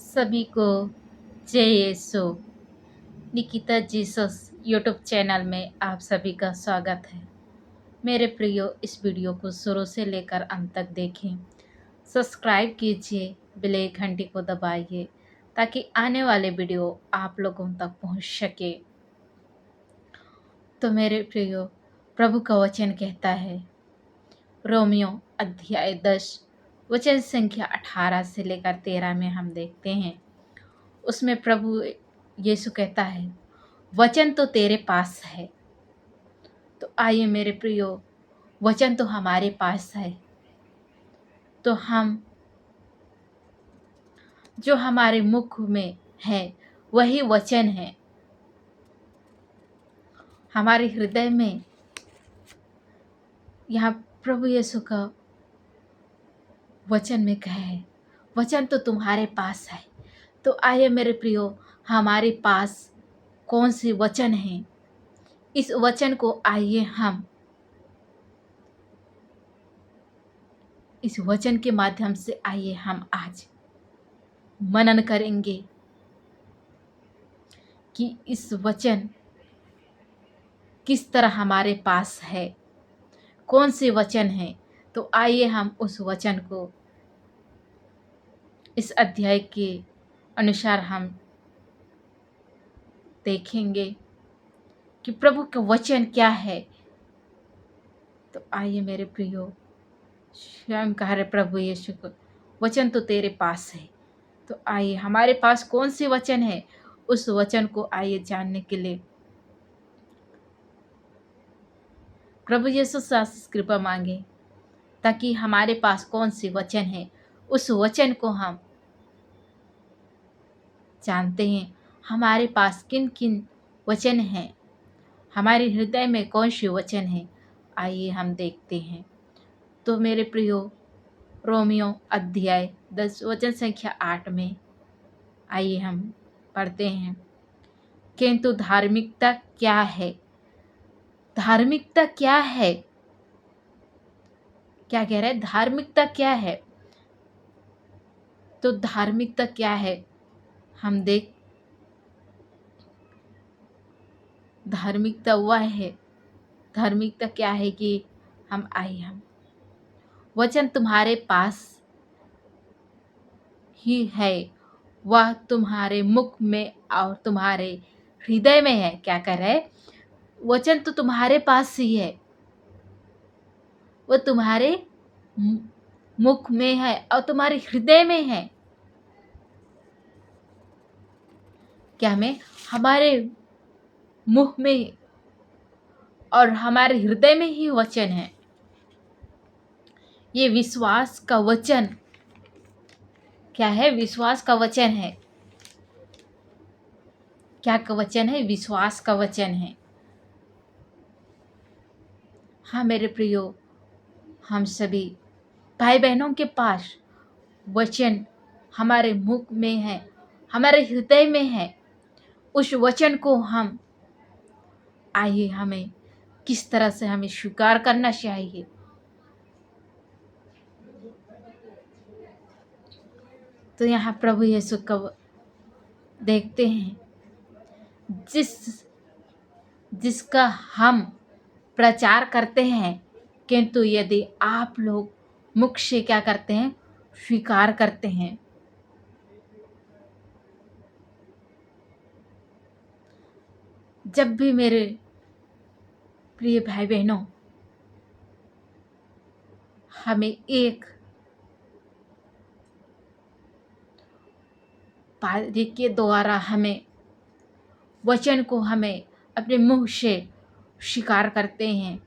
सभी को जय यीशु। निकिता जीसस यूट्यूब चैनल में आप सभी का स्वागत है। मेरे प्रियो, इस वीडियो को शुरू से लेकर अंत तक देखें। सब्सक्राइब कीजिए, बेल घंटी को दबाइए ताकि आने वाले वीडियो आप लोगों तक पहुंच सके। तो मेरे प्रियो, प्रभु का वचन कहता है, रोमियो अध्याय 10 वचन संख्या 18 से लेकर 13 में हम देखते हैं। उसमें प्रभु यीशु कहता है, वचन तो तेरे पास है। तो आइए मेरे प्रियो, वचन तो हमारे पास है, तो हम जो हमारे मुख में है वही वचन है। हमारे हृदय में यहाँ प्रभु यीशु का वचन में कहा है, वचन तो तुम्हारे पास है। तो आइए मेरे प्रियो, हमारे पास कौन सी वचन है, इस वचन को आइए हम इस वचन के माध्यम से आइए हम आज मनन करेंगे कि इस वचन किस तरह हमारे पास है, कौन से वचन है। तो आइए हम उस वचन को इस अध्याय के अनुसार हम देखेंगे कि प्रभु का वचन क्या है। तो आइए मेरे प्रियो, स्वयं कह रहे प्रभु यीशु को, वचन तो तेरे पास है। तो आइए हमारे पास कौन सी वचन है, उस वचन को आइए जानने के लिए प्रभु यीशु से कृपा मांगे ताकि हमारे पास कौन सी वचन है, उस वचन को हम जानते हैं। हमारे पास किन किन वचन हैं, हमारे हृदय में कौन सी वचन है, आइए हम देखते हैं। तो मेरे प्रियो, रोमियो अध्याय 10 वचन संख्या 8 में आइए हम पढ़ते हैं, किंतु धार्मिकता क्या है। धार्मिकता क्या है, क्या कह रहा है, धार्मिकता क्या है। तो धार्मिकता क्या है हम देख, धार्मिकता वह है, धार्मिकता क्या है कि हम वचन तुम्हारे पास ही है, वह तुम्हारे मुख में और तुम्हारे हृदय में है। क्या कह रहा है, वचन तो तुम्हारे पास ही है, वो तुम्हारे मुख में है और तुम्हारे हृदय में है। क्या हमें हमारे मुख में और हमारे हृदय में ही वचन है। ये विश्वास का वचन क्या है, विश्वास का वचन है। क्या का वचन है, विश्वास का वचन है। हाँ मेरे प्रियो, हम सभी भाई बहनों के पास वचन हमारे मुख में है, हमारे हृदय में है। उस वचन को हम आइए हमें किस तरह से हमें स्वीकार करना चाहिए। तो यहाँ प्रभु यीशु का देखते हैं, जिसका हम प्रचार करते हैं, किंतु यदि आप लोग मुख से क्या करते हैं, स्वीकार करते हैं। जब भी मेरे प्रिय भाई बहनों, हमें एक पादरी के द्वारा हमें वचन को हमें अपने मुंह से स्वीकार करते हैं।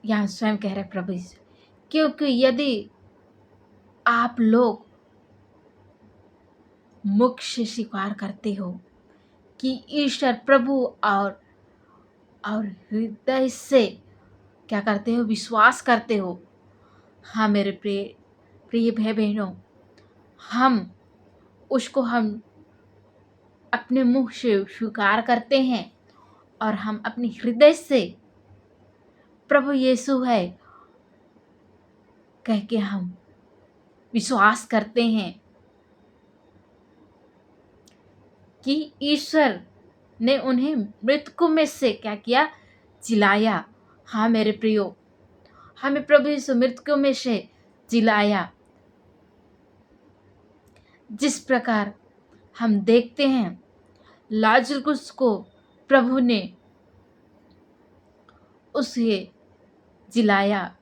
यहाँ स्वयं कह रहे प्रभु यीशु, क्योंकि यदि आप लोग मुख से स्वीकार करते हो कि ईश्वर प्रभु और हृदय से क्या करते हो, विश्वास करते हो। हाँ मेरे प्रिय प्रिय भाई बहनों, हम उसको हम अपने मुंह से स्वीकार करते हैं और हम अपने हृदय से प्रभु यीशु है कह के हम विश्वास करते हैं कि ईश्वर ने उन्हें मृतकों में से क्या किया, जिलाया। हाँ मेरे प्रियो, हमें प्रभु यीशु मृतकों में से जिलाया। जिस प्रकार हम देखते हैं लाजरुस को प्रभु ने उसे जिलाया,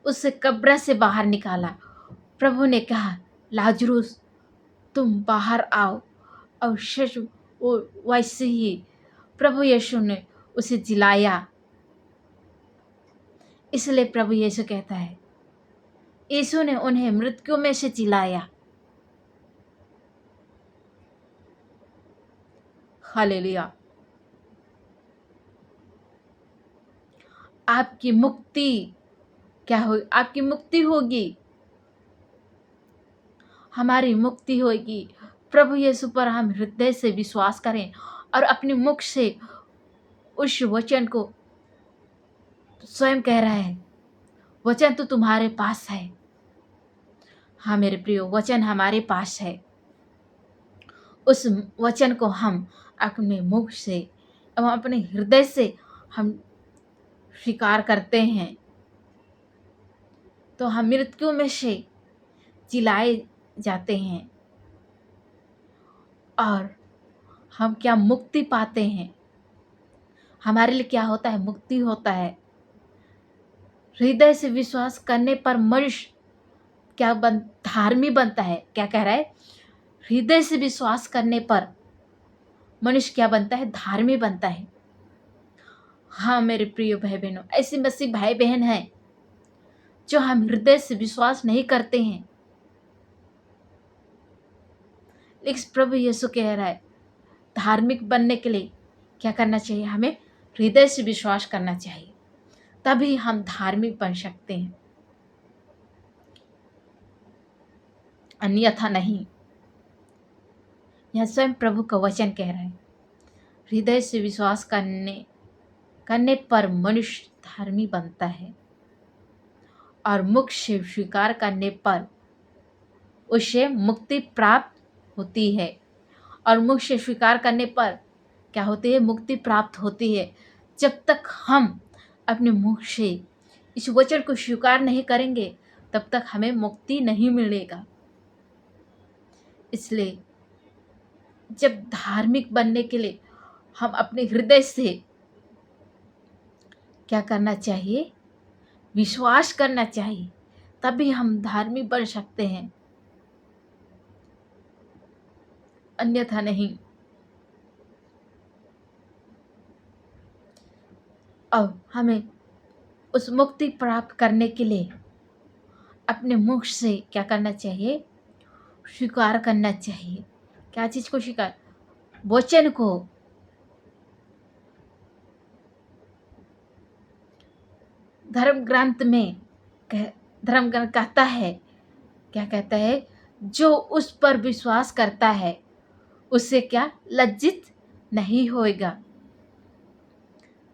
उसे कब्र से बाहर निकाला। प्रभु ने कहा, लाजरुस तुम बाहर आओ, और सच वैसे ही प्रभु यीशु ने उसे जिलाया। इसलिए प्रभु यीशु कहता है, यीशु ने उन्हें मृतकों में से जिलाया। हालेलुया। आपकी मुक्ति क्या हो, आपकी मुक्ति होगी, हमारी मुक्ति होगी। प्रभु यीशु पर हम हृदय से विश्वास करें और अपने मुख से उस वचन को, स्वयं कह रहा है, वचन तो तुम्हारे पास है। हाँ मेरे प्रियो, वचन हमारे पास है। उस वचन को हम अपने मुख से एवं अपने हृदय से हम स्वीकार करते हैं तो हम मृतकों में से जिलाए जाते हैं और हम क्या मुक्ति पाते हैं। हमारे लिए क्या होता है, मुक्ति होता है। हृदय से विश्वास करने पर मनुष्य क्या धार्मिक बनता है। क्या कह रहा है, हृदय से विश्वास करने पर मनुष्य क्या बनता है, धार्मिक बनता है। हाँ मेरे प्रिय भाई बहनों, ऐसे मसीह भाई बहन हैं जो हम हृदय से विश्वास नहीं करते हैं, लेकिन प्रभु यीशु कह रहा है धार्मिक बनने के लिए क्या करना चाहिए, हमें हृदय से विश्वास करना चाहिए, तभी हम धार्मिक बन सकते हैं, अन्यथा नहीं। यह स्वयं प्रभु का वचन कह रहा है, हृदय से विश्वास करने पर मनुष्य धार्मिक बनता है और मुख से स्वीकार करने पर उसे मुक्ति प्राप्त होती है। और मुख से स्वीकार करने पर क्या होती है, मुक्ति प्राप्त होती है। जब तक हम अपने मुख से इस वचन को स्वीकार नहीं करेंगे तब तक हमें मुक्ति नहीं मिलेगा। इसलिए जब धार्मिक बनने के लिए हम अपने हृदय से क्या करना चाहिए, विश्वास करना चाहिए, तभी हम धार्मिक बन सकते हैं, अन्यथा नहीं। अब हमें उस मुक्ति प्राप्त करने के लिए अपने मुख से क्या करना चाहिए, स्वीकार करना चाहिए। क्या चीज को स्वीकार, वचन को। धर्म ग्रंथ कहता है, क्या कहता है, जो उस पर विश्वास करता है उससे क्या लज्जित नहीं होएगा।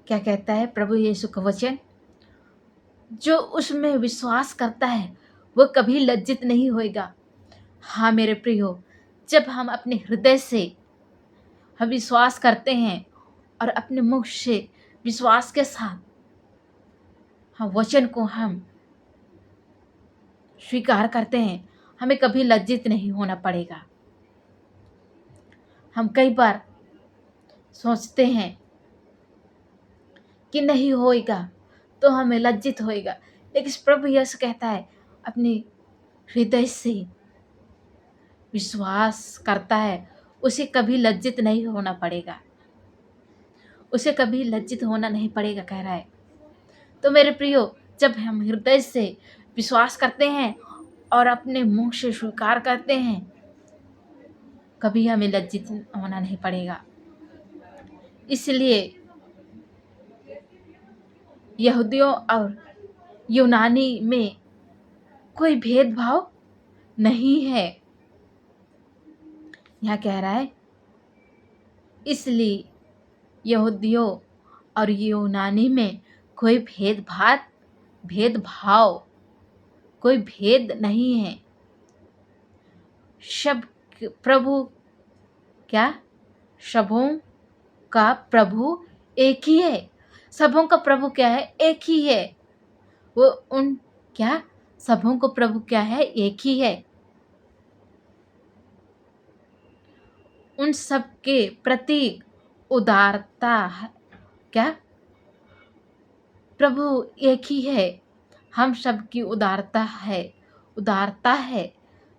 क्या कहता है प्रभु यीशु का वचन, जो उसमें विश्वास करता है वो कभी लज्जित नहीं होएगा। हाँ मेरे प्रियो, जब हम अपने हृदय से हम विश्वास करते हैं और अपने मुख से विश्वास के साथ हम वचन को हम स्वीकार करते हैं, हमें कभी लज्जित नहीं होना पड़ेगा। हम कई बार सोचते हैं कि नहीं होएगा तो हमें लज्जित होएगा, लेकिन प्रभु यीशु कहता है अपने हृदय से विश्वास करता है उसे कभी लज्जित नहीं होना पड़ेगा, उसे कभी लज्जित होना नहीं पड़ेगा, कह रहा है। तो मेरे प्रियो, जब हम हृदय से विश्वास करते हैं और अपने मुंह से स्वीकार करते हैं, कभी हमें लज्जित होना नहीं पड़ेगा। इसलिए यहूदियों और यूनानी में कोई भेदभाव नहीं है, यहाँ कह रहा है। इसलिए यहूदियों और यूनानी में कोई भेदभाव भेदभाव, कोई भेद नहीं है। सब प्रभु क्या, सबों का प्रभु एक ही है। सबों का प्रभु क्या है, एक ही है। वो उन क्या, सबों को प्रभु क्या है, एक ही है। उन सब के प्रति उदारता है क्या, प्रभु एक ही है। हम सब की उदारता है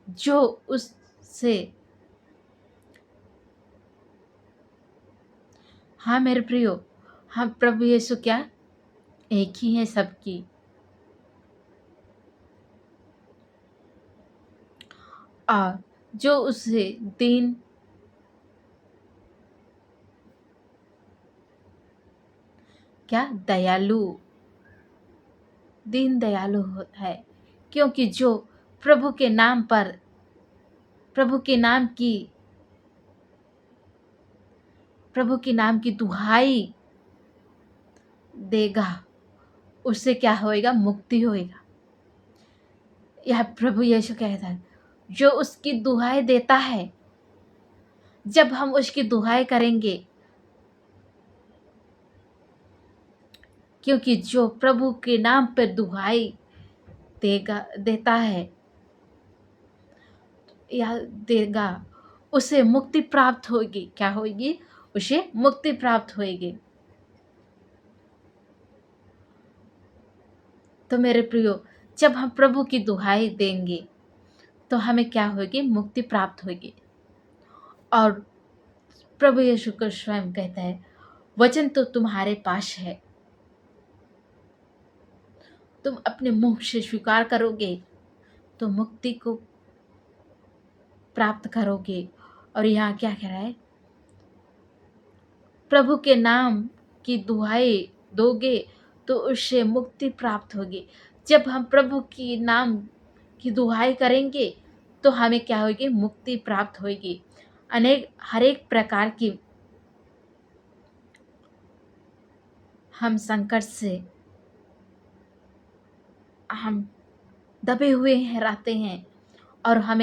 जो उससे। हाँ मेरे प्रियो, हम प्रभु यीशु क्या, एक ही है सबकी। और जो उससे दीन क्या, दीन दयालु है। क्योंकि जो प्रभु के नाम पर, प्रभु के नाम की दुहाई देगा, उससे क्या होएगा, मुक्ति होएगा। यह प्रभु यीशु कहता है, जो उसकी दुहाई देता है, जब हम उसकी दुहाई करेंगे, क्योंकि जो प्रभु के नाम पर दुहाई देता है या देगा, उसे मुक्ति प्राप्त होगी। क्या होगी, उसे मुक्ति प्राप्त होगी। तो मेरे प्रियो, जब हम प्रभु की दुहाई देंगे तो हमें क्या होगी, मुक्ति प्राप्त होगी। और प्रभु यीशु को स्वयं कहता है, वचन तो तुम्हारे पास है, तुम अपने मुंह से स्वीकार करोगे तो मुक्ति को प्राप्त करोगे। और यहाँ क्या कह रहा है, प्रभु के नाम की दुहाई दोगे तो उससे मुक्ति प्राप्त होगी। जब हम प्रभु की नाम की दुहाई करेंगे तो हमें क्या होगी, मुक्ति प्राप्त होगी। हर एक प्रकार की हम संकट से हम दबे हुए हैं, रहते हैं, और हम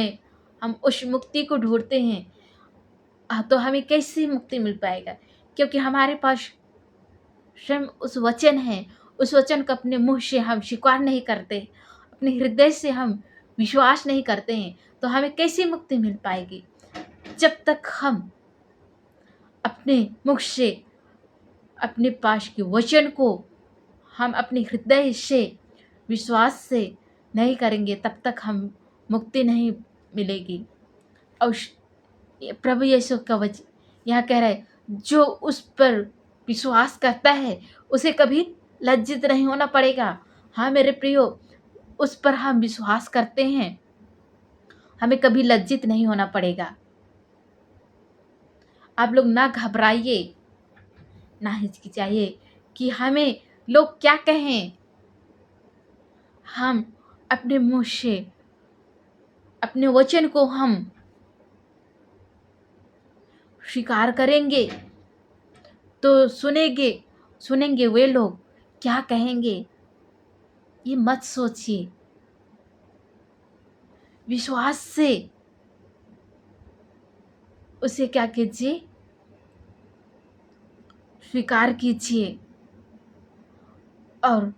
उस मुक्ति को ढूंढते हैं। तो हमें कैसे मुक्ति मिल पाएगा, क्योंकि हमारे पास स्वयं उस वचन है। उस वचन को अपने मुंह से हम स्वीकार नहीं करते, अपने हृदय से हम विश्वास नहीं करते हैं, तो हमें कैसी मुक्ति मिल पाएगी। जब तक हम अपने मुख से, अपने पास के वचन को हम अपने हृदय से विश्वास से नहीं करेंगे, तब तक हम मुक्ति नहीं मिलेगी। और प्रभु यीशु का वचन यहाँ कह रहा है, जो उस पर विश्वास करता है उसे कभी लज्जित नहीं होना पड़ेगा। हाँ मेरे प्रियो, उस पर हम विश्वास करते हैं, हमें कभी लज्जित नहीं होना पड़ेगा। आप लोग ना घबराइए, ना हिचकिचाइए कि हमें लोग क्या कहें। हम अपने मुंह से अपने वचन को हम स्वीकार करेंगे तो सुनेंगे वे लोग क्या कहेंगे, ये मत सोचिए। विश्वास से उसे क्या कीजिए, स्वीकार कीजिए। और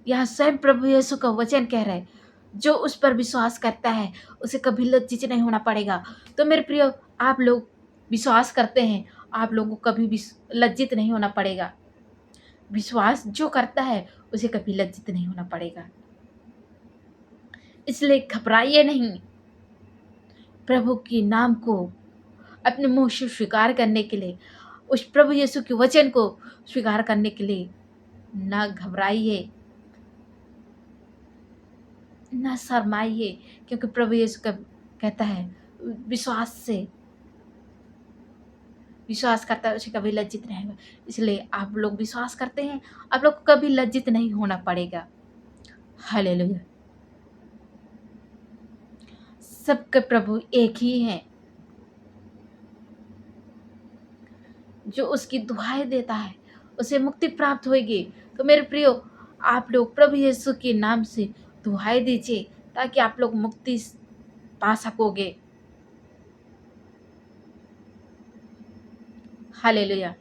यह स्वयं प्रभु यीशु का वचन कह रहा है, जो उस पर विश्वास करता है उसे कभी लज्जित नहीं होना पड़ेगा। तो मेरे प्रिय, आप लोग विश्वास करते हैं, आप लोगों को कभी भी लज्जित नहीं होना पड़ेगा। विश्वास जो करता है उसे कभी लज्जित नहीं होना पड़ेगा। इसलिए घबराइए नहीं। प्रभु के नाम को अपने मुंह से स्वीकार करने के लिए, उस प्रभु यीशु के वचन को स्वीकार करने के लिए ना घबराइए, ना शर्माइए, क्योंकि प्रभु यीशु का कहता है, विश्वास करता है उसे कभी लज्जित नहीं होगा। इसलिए आप लोग विश्वास करते हैं, आप लोग को कभी लज्जित नहीं होना पड़ेगा। हालेलुया। सबके प्रभु एक ही हैं, जो उसकी दुहाई देता है उसे मुक्ति प्राप्त होगी। तो मेरे प्रियो, आप लोग प्रभु यीशु के नाम से दुहाई दीजिए ताकि आप लोग मुक्ति पा सकोगे। हालेलुया।